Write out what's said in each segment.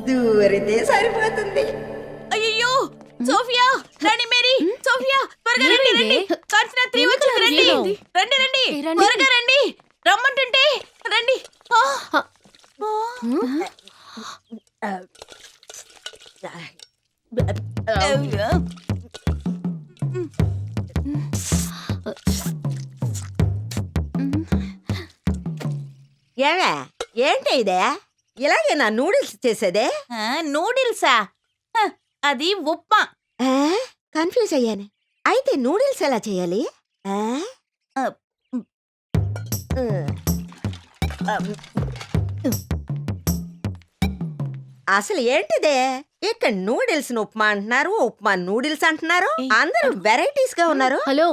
దూరితే సరిపోతుంది. అయ్యో సోఫియా, రాణి Mary, Sophia త్వరగా రండి రండి. కాన్సనా 3 వచ్చింది, రండి రండి రండి త్వరగా రండి, రమ్మంటుంటే రండి. ఏమే ఏంటి ఇదే? ఇలాగే నా నూడిల్స్ చేసేదే? నూడిల్సా? అది ఉప్మా. కన్ఫ్యూజ్ అయ్యాను. అయితే నూడిల్స్ ఎలా చేయాలి? అసలు ఏంటిదే? ఇక్కడ నూడిల్స్ ఉప్మా అంటున్నారు, ఉప్మా నూడిల్స్ అంటున్నారు. అందరూ వెరైటీస్ గా ఉన్నారు. హలో,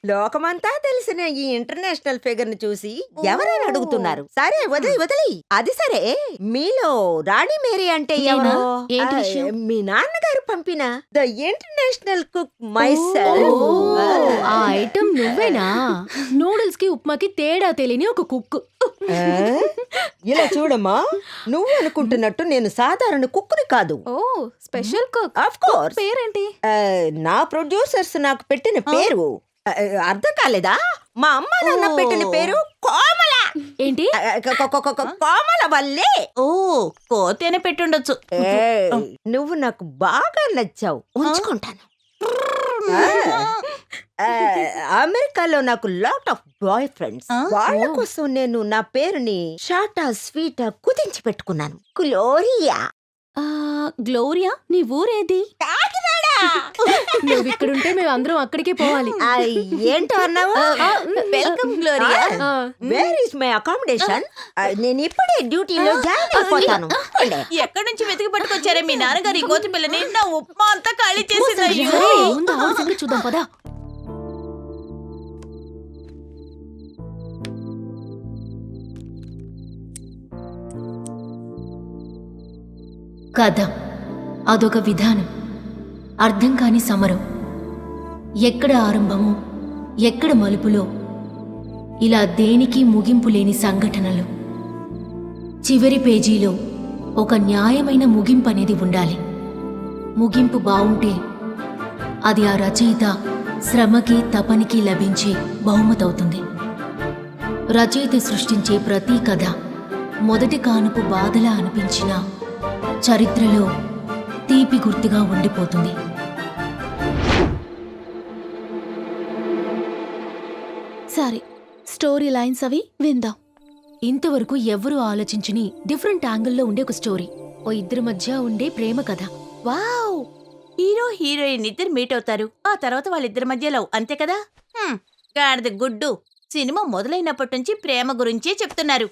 లోకమంతా తెలిసిన ఈ ఇంటర్నేషనల్ ఫిగర్ ని చూసి ఎవరైనా అడుగుతున్నారు. సరే వదిలి అది సరే, మీలో రాణి మేరీ అంటే ఎవరు? ఏంటి విషయం? మీ నాన్నగారు పంపిన ద ఇంటర్నేషనల్ కుక్ మైసెల్ఫ్. ఆ ఐటమ్ నువ్వేనా? నూడిల్స్ కి ఉప్మాకి తేడా తెలియని ఒక కుక్. ఇలా చూడమ్మా, నువ్వు అనుకుంటున్నట్టు నేను సాధారణ కుక్కుని కాదు. ఓ, స్పెషల్ కుక్. Of course. పేరేంటి? నా ప్రొడ్యూసర్స్ నాకు పెట్టిన పేరు. అర్థం కాలేదా? మా అమ్మ నాన్న పెట్టిన పేరు కోమల. ఏంటి? కోమల వల్లే. ఓ, కోతేనే పెట్టుండొచ్చు. నువ్వు నాకు బాగా నచ్చావు, ఉంచుకుంటాను. అమెరికాలో నాకు లాట్ ఆఫ్ బాయ్ ఫ్రెండ్స్. వాళ్ళ కోసం నేను నా పేరుని షార్టా స్వీటా కుదించి పెట్టుకున్నాను. గ్లోరియా. గ్లోరియా, నీ ఊరేది? నువ్వు ఇక్కడుంటే మేము అందరం అక్కడికే పోవాలి. ఏంటో అన్నావు? Welcome Gloria. Where is my accommodation? నేను ఇప్పుడే డ్యూటీలో జాయిన్ అయిపోతాను. ఎక్కడి నుంచి వెతికి పట్టుకొచ్చారే మీ నాన్నగారి కోతి పిల్లని? నా ఉప్మా అంతా ఖాళీ చేసింది. చూద్దాం పదా. కథ అదొక విధానం, అర్థం కాని సమరం. ఎక్కడ ఆరంభమో ఎక్కడ మలుపులో, ఇలా దేనికి ముగింపు లేని సంఘటనలు. చివరి పేజీలో ఒక న్యాయమైన ముగింపు అనేది ఉండాలి. ముగింపు బావుంటే అది ఆ రచయిత శ్రమకి తపనికి లభించే బహుమతవుతుంది. రచయిత సృష్టించే ప్రతి కథ మొదటి కానుపు బాధలా అనిపించినా చరిత్రలో తీపి గుర్తుగా ఉండిపోతుంది. సరే, స్టోరీ లైన్స్ అవి విందాం. ఇంతవరకు ఎవ్వరూ ఆలోచించని డిఫరెంట్ యాంగిల్లో ఉండే ఒక స్టోరీ. ఓ ఇద్దరి మధ్య ఉండే ప్రేమ కథ. వావ్, హీరో హీరోయిన్ ఇద్దరు మీట్ అవుతారు, ఆ తర్వాత వాళ్ళిద్దరి మధ్య లవ్, అంతే కదా? గాడిద గుడ్డు. సినిమా మొదలైనప్పటి నుంచి ప్రేమ గురించే చెప్తున్నారు.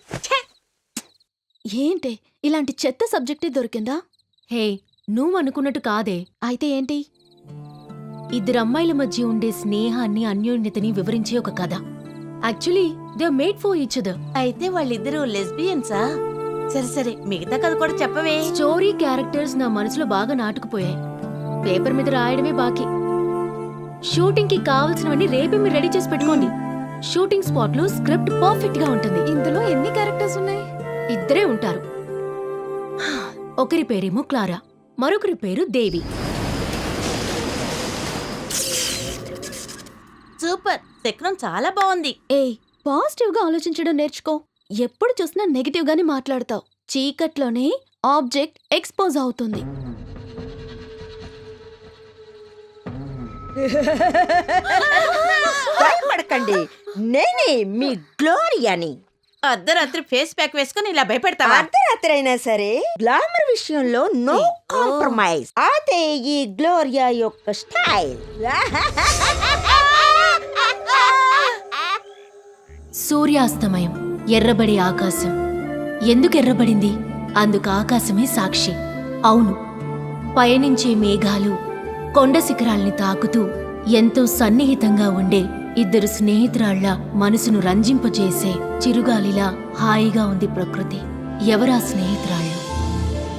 ఏంటి ఇలాంటి చెత్త సబ్జెక్టే దొరికిందా? హే, నువ్వు అనుకున్నట్టు కాదే. అయితే ఏంటి? ఇద్దరు అమ్మాయిల మధ్య ఉండే స్నేహాన్ని, అన్యోన్యతని వివరించే ఒక కథ. Actually they made for each other. అయితే వాళ్ళిద్దరూ లెస్బియన్సా? సరే సరే, మిగతా కథ కూడా చెప్పవే. స్టోరీ క్యారెక్టర్స్ నా మనసులో బాగా నాటుకుపోయాయి. పేపర్ మీద రాయడమే బాకీ. షూటింగ్ కి కావాల్సినవన్నీ రేపే మీరు రెడీ చేసి పెట్టుకోండి. షూటింగ్ స్పాట్ లో స్క్రిప్ట్ పర్ఫెక్ట్ గా ఉంటుంది. ఇందులో ఎన్ని క్యారెక్టర్స్ ఉన్నాయి? ఇద్దరే ఉంటారు. ఒకరి పేరేమో క్లారా, మరొకరి పేరు దేవి. సూపర్, శకునం చాలా బాగుంది. పాజిటివ్ గా ఆలోచించడం నేర్చుకో. ఎప్పుడు చూసినా నెగిటివ్ గానే మాట్లాడతావు. చీకట్లోనే ఆబ్జెక్ట్ ఎక్స్పోజ్ అవుతుంది. భయపడకండి, నేనే మీ గ్లోరియాని. అర్ధరాత్రి ఫేస్ ప్యాక్ వేసుకుని ఇలా భయపెడతావా? అర్ధరాత్రి అయినా సరే గ్లామర్ విషయంలో నో కాంప్రమైజ్. అదే ఈ గ్లోరియా యొక్క స్టైల్. సూర్యాస్తమయం, ఎర్రబడే ఆకాశం. ఎందుకు ఎర్రబడింది? అందుకు ఆకాశమే సాక్షి. అవును, పయనించే మేఘాలు కొండ శిఖరాల్ని తాకుతూ ఎంతో సన్నిహితంగా ఉండే ఇద్దరు స్నేహితురాళ్ల మనసును రంజింపజేసే చిరుగాలిలా హాయిగా ఉంది ప్రకృతి. ఎవరా స్నేహితురాళ్ళు?